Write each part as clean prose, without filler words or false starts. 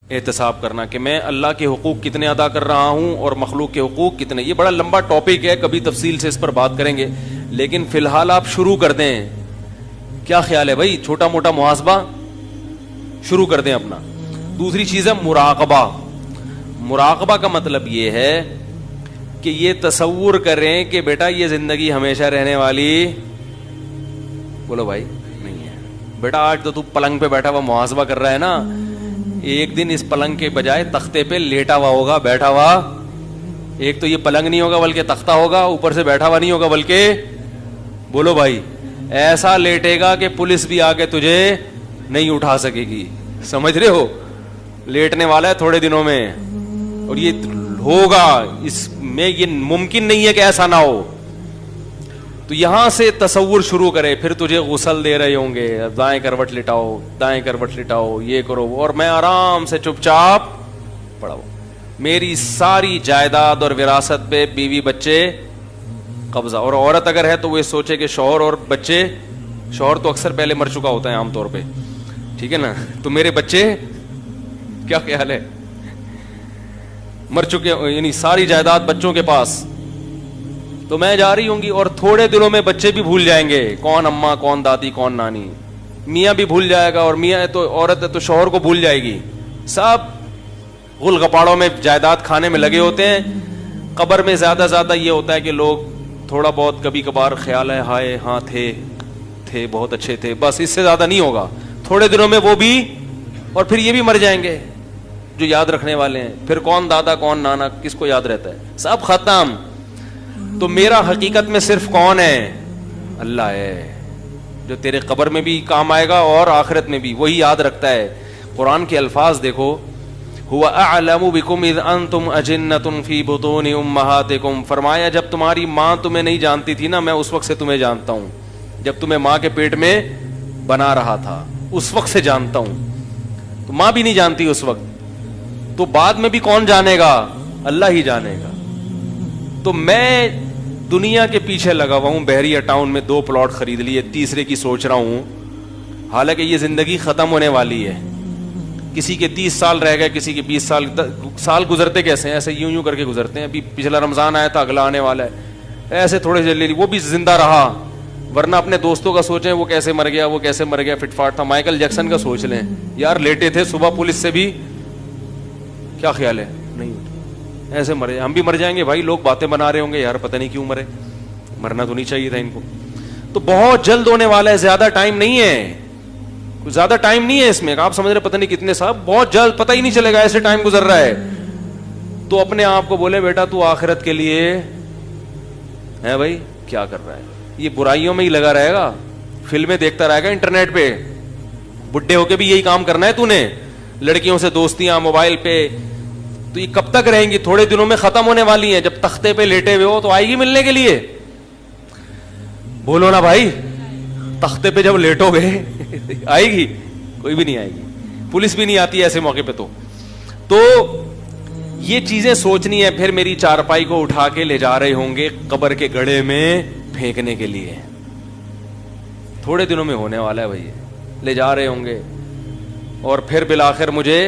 احتساب کرنا کہ میں اللہ کے حقوق کتنے ادا کر رہا ہوں اور مخلوق کے حقوق کتنے. یہ بڑا لمبا ٹاپک ہے, کبھی تفصیل سے اس پر بات کریں گے, لیکن فی الحال آپ شروع کر دیں. کیا خیال ہے بھائی, چھوٹا موٹا محاسبہ شروع کر دیں اپنا. دوسری چیز ہے مراقبہ. مراقبہ کا مطلب یہ ہے کہ یہ تصور کریں کہ بیٹا یہ زندگی ہمیشہ رہنے والی, بولو بھائی, نہیں ہے. بیٹا آج تو پلنگ پہ بیٹھا ہوا محاسبہ کر رہا ہے نا, ایک دن اس پلنگ کے بجائے تختے پہ لیٹا ہوا ہوگا, بیٹھا ہوا. ایک تو یہ پلنگ نہیں ہوگا بلکہ تختہ ہوگا, اوپر سے بیٹھا ہوا نہیں ہوگا بلکہ, بولو بھائی, ایسا لیٹے گا کہ پولیس بھی آ کے تجھے نہیں اٹھا سکے گی. سمجھ رہے ہو, لیٹنے والا ہے تھوڑے دنوں میں, اور یہ ہوگا, اس میں یہ ممکن نہیں ہے کہ ایسا نہ ہو. تو یہاں سے تصور شروع کرے. پھر تجھے غسل دے رہے ہوں گے, دائیں کروٹ لٹاؤ, دائیں کروٹ لٹاؤ, یہ کرو, اور میں آرام سے چپ چاپ پڑا ہوں. میری ساری جائیداد اور وراثت پہ بیوی بچے قبضہ. اور عورت اگر ہے تو وہ سوچے کہ شوہر اور بچے, شوہر تو اکثر پہلے مر چکا ہوتا ہے عام طور پہ, ٹھیک ہے نا, تو میرے بچے, کیا خیال ہے, مر چکے, یعنی ساری جائیداد بچوں کے پاس. تو میں جا رہی ہوں گی, اور تھوڑے دنوں میں بچے بھی بھول جائیں گے کون اماں, کون دادی, کون نانی. میاں بھی بھول جائے گا, اور میاں ہے تو عورت ہے تو شوہر کو بھول جائے گی. سب غل غپاڑوں میں جائیداد کھانے میں لگے ہوتے ہیں. قبر میں زیادہ زیادہ یہ ہوتا ہے کہ لوگ تھوڑا بہت کبھی کبھار خیال ہے, ہائے ہاں تھے بہت اچھے تھے, بس اس سے زیادہ نہیں ہوگا. تھوڑے دنوں میں وہ بھی, اور پھر یہ بھی مر جائیں گے جو یاد رکھنے والے ہیں. پھر کون دادا, کون نانا, کس کو یاد رہتا ہے, سب ختم. تو میرا حقیقت میں صرف کون ہے, اللہ ہے, جو تیرے قبر میں بھی کام آئے گا اور آخرت میں بھی, وہی یاد رکھتا ہے. قرآن کے الفاظ دیکھو, هو اعلم بكم اذ انتم اجنۃ فی بطون امہاتکم, فرمایا جب تمہاری ماں تمہیں نہیں جانتی تھی نا, میں اس وقت سے تمہیں جانتا ہوں. جب تمہیں ماں کے پیٹ میں بنا رہا تھا اس وقت سے جانتا ہوں. تو ماں بھی نہیں جانتی اس وقت, تو بعد میں بھی کون جانے گا, اللہ ہی جانے گا. تو میں دنیا کے پیچھے لگا ہوا ہوں. بحریہ ٹاؤن میں 2 پلاٹ خرید لیے, تیسرے کی سوچ رہا ہوں. حالانکہ یہ زندگی ختم ہونے والی ہے. کسی کے 30 سال رہ گئے, کسی کے 20 سال. سال گزرتے کیسے ہیں, ایسے یوں کر کے گزرتے ہیں. ابھی پچھلا رمضان آیا تھا, اگلا آنے والا ہے, ایسے تھوڑے سے لے لی, وہ بھی زندہ رہا. ورنہ اپنے دوستوں کا سوچیں, وہ کیسے مر گیا, وہ کیسے مر گیا, فٹ فاٹ تھا. مائیکل جیکسن کا سوچ لیں یار, لیٹے تھے صبح پولیس سے بھی, کیا خیال ہے, نہیں ایسے مرے. ہم بھی مر جائیں گے بھائی, لوگ باتیں بنا رہے ہوں گے یار پتہ نہیں کیوں مرے, مرنا تو نہیں چاہیے تھا ان کو. تو بہت جلد ہونے والا ہے, زیادہ ٹائم نہیں ہے, زیادہ ٹائم نہیں ہے اس میں. آپ سمجھ رہے پتہ نہیں کتنے صاحب, بہت جلد, پتہ ہی نہیں چلے گا, ایسے ٹائم گزر رہا ہے. تو اپنے آپ کو بولے بیٹا تو آخرت کے لیے ہے بھائی, کیا کر رہا ہے, یہ برائیوں میں ہی لگا رہے گا, فلمیں دیکھتا رہے گا انٹرنیٹ پہ. بڈھے ہو کے بھی یہی کام کرنا ہے تو نے, لڑکیوں سے دوستیاں, موبائل پہ. تو یہ کب تک رہیں گی, تھوڑے دنوں میں ختم ہونے والی ہیں. جب تختے پہ لیٹے ہوئے ہو تو آئے گی ملنے کے لیے, بولو نا بھائی, تختے پہ جب لیٹو گے آئے گی, کوئی بھی نہیں آئے گی, پولیس بھی نہیں آتی ایسے موقع پہ. تو یہ چیزیں سوچنی ہے. پھر میری چارپائی کو اٹھا کے لے جا رہے ہوں گے قبر کے گڑھے میں پھینکنے کے لیے, تھوڑے دنوں میں ہونے والا ہے بھائی, لے جا رہے ہوں گے. اور پھر بالآخر مجھے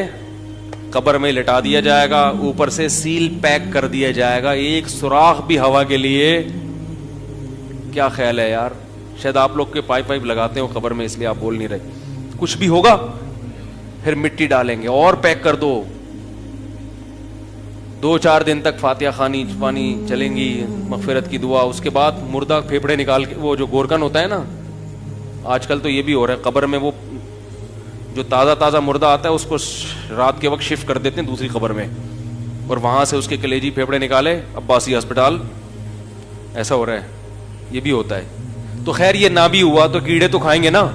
قبر میں لٹا دیا جائے گا, اوپر سے سیل پیک کر دیا جائے گا, ایک سوراخ بھی ہوا کے لیے. کیا خیال ہے یار, شاید آپ لوگ کے پائپ لگاتے ہو قبر میں, اس لیے آپ بول نہیں رہے. کچھ بھی ہوگا, پھر مٹی ڈالیں گے اور پیک کر دو. 2-4 دن تک فاتحہ خوانی پانی چلیں گی, مغفرت کی دعا. اس کے بعد مردہ پھیپڑے نکال کے, وہ جو گورکن ہوتا ہے نا, آج کل تو یہ بھی ہو رہا ہے قبر میں, وہ جو تازہ مردہ آتا ہے اس کو رات کے وقت شفٹ کر دیتے ہیں دوسری قبر میں, اور وہاں سے اس کے کلیجی پھیپڑے نکالے عباسی ہسپتال. ایسا ہو رہا ہے, یہ بھی ہوتا ہے. تو خیر یہ نہ بھی ہوا تو کیڑے تو کھائیں گے نا,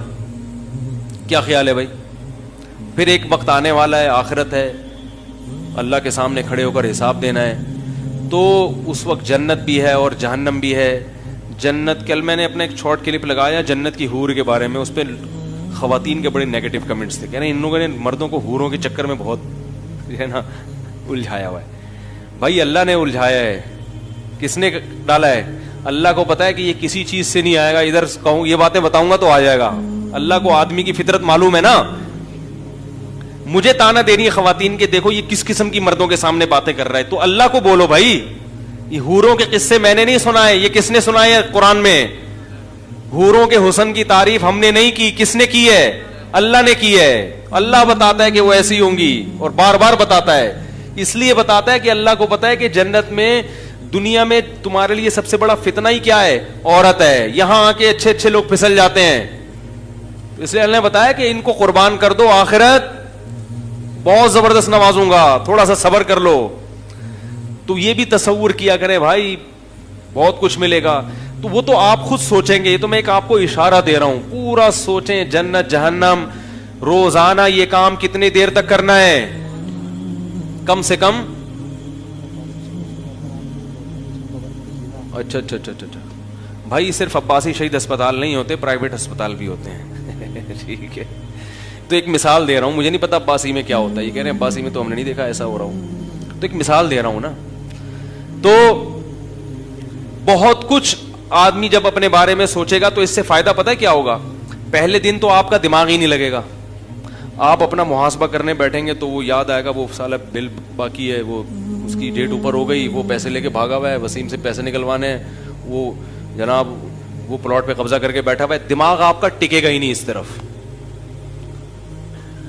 کیا خیال ہے بھائی. پھر ایک وقت آنے والا ہے, آخرت ہے, اللہ کے سامنے کھڑے ہو کر حساب دینا ہے. تو اس وقت جنت بھی ہے اور جہنم بھی ہے. جنت, کل میں نے اپنا ایک شارٹ کلپ لگایا جنت کی حور کے بارے میں, اس پہ خواتین کے بڑے نیگیٹو کمنٹس تھے, کہہ رہے ہیں ان لوگوں نے مردوں کو حوروں کے چکر میں بہت ہے نا الجھایا ہوا ہے. بھائی اللہ نے الجھایا ہے, کس نے ڈالا ہے, اللہ کو پتا ہے کہ یہ کسی چیز سے نہیں آئے گا. ادھر کہوں یہ باتیں بتاؤں گا تو آ جائے گا. اللہ کو آدمی کی فطرت معلوم ہے نا. مجھے تانا دے رہی ہے خواتین کے دیکھو یہ کس قسم کی مردوں کے سامنے باتیں کر رہا ہے, تو اللہ کو بولو بھائی یہ حوروں کے قصے میں نے نہیں سنائے, یہ کس نے سنائے قرآن میں؟ حوروں کے حسن کی تعریف ہم نے نہیں کی, کس نے کی ہے؟ اللہ نے کی ہے. اللہ بتاتا ہے کہ وہ ایسی ہوں گی اور بار بار بتاتا ہے. اس لیے بتاتا ہے کہ اللہ کو پتا ہے کہ جنت میں, دنیا میں تمہارے لیے سب سے بڑا فتنہ ہی کیا ہے؟ عورت ہے. یہاں آ کے اچھے اچھے لوگ پھسل جاتے ہیں, اس لیے اللہ نے بتایا کہ ان کو قربان کر دو, آخرت بہت زبردست نوازوں گا, تھوڑا سا صبر کر لو. تو یہ بھی تصور کیا کرے بھائی بہت کچھ ملے گا. تو وہ تو آپ خود سوچیں گے, یہ تو میں ایک آپ کو اشارہ دے رہا ہوں, پورا سوچیں جنت جہنم. روزانہ یہ کام کتنی دیر تک کرنا ہے؟ کم سے کم اچھا بھائی صرف عباسی شہید اسپتال نہیں ہوتے, پرائیویٹ اسپتال بھی ہوتے ہیں. ٹھیک ہے, تو ایک مثال دے رہا ہوں, مجھے نہیں پتا عباسی میں کیا ہوتا ہے, یہ کہہ رہے ہیں عباسی میں تو ہم نے نہیں دیکھا ایسا ہو رہا ہوں, تو ایک مثال دے رہا ہوں نا. تو بہت کچھ آدمی جب اپنے بارے میں سوچے گا تو اس سے فائدہ پتہ ہے کیا ہوگا؟ پہلے دن تو آپ کا دماغ ہی نہیں لگے گا, آپ اپنا محاسبہ کرنے بیٹھیں گے تو وہ یاد آئے گا وہ سالہ بل باقی ہے, وہ اس کی ڈیٹ اوپر ہو گئی, وہ پیسے لے کے بھاگا ہوا ہے, وسیم سے پیسے نکلوانے ہیں, وہ جناب وہ پلاٹ پہ قبضہ کر کے بیٹھا ہوا ہے. دماغ آپ کا ٹکے گا ہی نہیں اس طرف,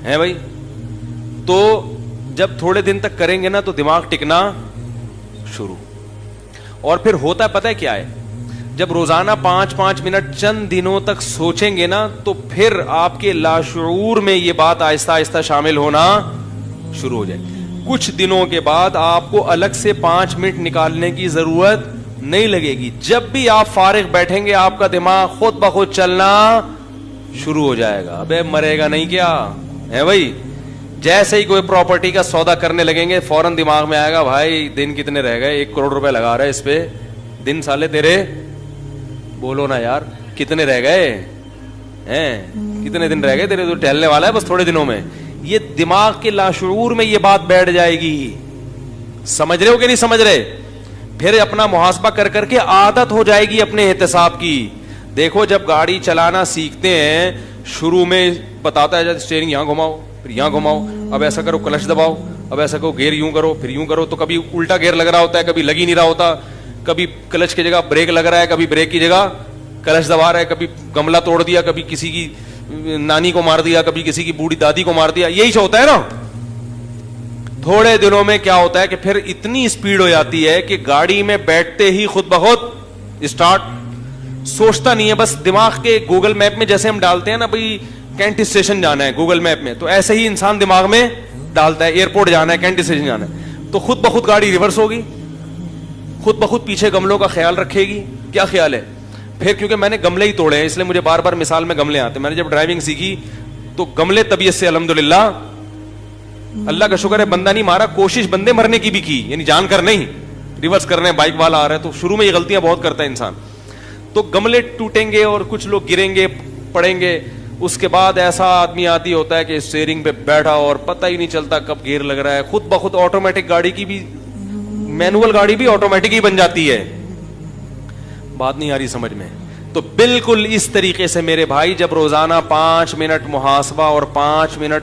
ہے بھائی. تو جب تھوڑے دن تک کریں گے نا تو دماغ ٹکنا شروع. اور پھر ہوتا ہے پتہ ہے کیا ہے, جب روزانہ 5 منٹ چند دنوں تک سوچیں گے نا تو پھر آپ کے لاشعور میں یہ بات آہستہ آہستہ شامل ہونا شروع ہو جائے. کچھ دنوں کے بعد آپ کو الگ سے 5 منٹ نکالنے کی ضرورت نہیں لگے گی. جب بھی آپ فارغ بیٹھیں گے آپ کا دماغ خود بخود چلنا شروع ہو جائے گا. ابے مرے گا نہیں کیا ہے بھائی؟ جیسے ہی کوئی پراپرٹی کا سودا کرنے لگیں گے فوراً دماغ میں آئے گا بھائی دن کتنے رہ گئے, 1 کروڑ روپے لگا رہے اس پہ, دن سالے تیرے بولو نا یار کتنے رہ گئے ہیں, کتنے دن رہ گئے تیرے, تو ٹہلنے والا ہے بس تھوڑے دنوں میں. یہ دماغ کے لاشعور میں یہ بات بیٹھ جائے گی. سمجھ رہے ہو کہ نہیں سمجھ رہے؟ پھر اپنا محاسبہ کر کر کے عادت ہو جائے گی اپنے احتساب کی. دیکھو جب گاڑی چلانا سیکھتے ہیں شروع میں بتاتا ہے اسٹیئرنگ یہاں گھماؤ پھر یہاں گھماؤ, اب ایسا کرو کلچ دباؤ, اب ایسا کرو گیئر یوں کرو پھر یوں کرو, تو کبھی الٹا گیئر لگ رہا ہوتا ہے, کبھی لگ ہی نہیں رہا ہوتا, کبھی کلچ کی جگہ بریک لگ رہا ہے, کبھی بریک کی جگہ کلچ دبا رہا ہے, کبھی گملہ توڑ دیا, کبھی کسی کی نانی کو مار دیا, کبھی کسی کی بوڑھی دادی کو مار دیا. یہی ہوتا ہے نا. تھوڑے دنوں میں کیا ہوتا ہے کہ پھر اتنی اسپیڈ ہو جاتی ہے کہ گاڑی میں بیٹھتے ہی خود بخود اسٹارٹ, سوچتا نہیں ہے, بس دماغ کے گوگل میپ میں جیسے ہم ڈالتے ہیں نا بھائی کینٹ اسٹیشن جانا ہے گوگل میپ میں, تو ایسے ہی انسان دماغ میں ڈالتا ہے ایئرپورٹ جانا ہے, کینٹ اسٹیشن جانا ہے, تو خود بخود گاڑی ریورس ہوگی, خود بخود پیچھے گملوں کا خیال رکھے گی. کیا خیال ہے؟ پھر کیونکہ میں نے گملے ہی توڑے ہیں اس لیے مجھے بار بار مثال میں گملے آتے. میں نے جب ڈرائیونگ سیکھی تو گملے طبیعت سے الحمدللہ اللہ کا شکر ہے بندہ نہیں مارا, کوشش بندے مرنے کی بھی کی, یعنی جان کر نہیں, ریورس کرنے بائک والا آ رہا ہے تو شروع میں یہ غلطیاں بہت کرتا ہے انسان. تو گملے ٹوٹیں گے اور کچھ لوگ گریں گے پڑیں گے, اس کے بعد ایسا آدمی عادی ہوتا ہے کہ اسٹیئرنگ پہ بیٹھا اور پتہ ہی نہیں چلتا کب گیئر لگ رہا ہے. خود بخود آٹومیٹک گاڑی کی بھی, مینوئل گاڑی بھی آٹومیٹک ہی بن جاتی ہے. بات نہیں آ رہی سمجھ میں؟ تو بالکل اس طریقے سے میرے بھائی جب روزانہ 5 منٹ محاسبہ اور 5 منٹ